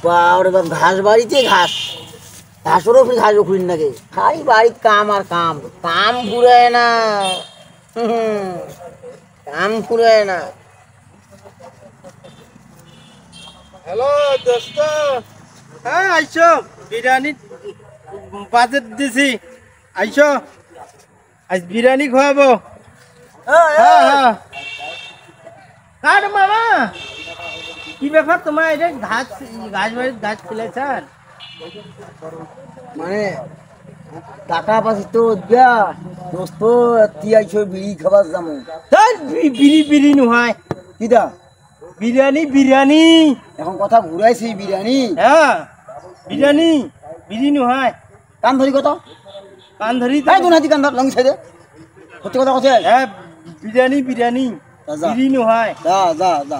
বাবারে বাপ, ঘাস বাড়িতে ঘাস, ঘাসেরও ফির ঘাস খুঁড়ি নাকি, খালি বাড়ির কাম আর কাম, কাম ফুরায় না। কাম ফুরায় না। হ্যালো দোস্ত, হ্যাঁ আইসো, বিরিয়ানি বাজেট দিছি, আইসো, আজ বিরিয়ানি খাওয়াবো। হ্যাঁ হ্যাঁ কার মামা, কি ব্যাপার তোমার এটা ঘাস ঘাস বাড়ির ঘাস খেলেছেন? মানে টাকা পাচ্ছি তো দিয়া দোস্ত, তুই আইছো বিড়ি খাবার যাবো। বিড়ি বিড়ি নহয়, কিদা বিরিয়ানি বিরিয়ানি। এখন কথা ঘুরাইছি বিরিয়ানি। হ্যাঁ বিরিয়ানি, বিড়ি নহয়। কান ধরি কত, কান ধরি তাই তো নাতি কান ধর লঙ্গি সাইডে, সত্যি কথা কথা। হ্যাঁ বিরিয়ানি বিরিয়ানি, যা বিড়ি নহয়। যা যা যা।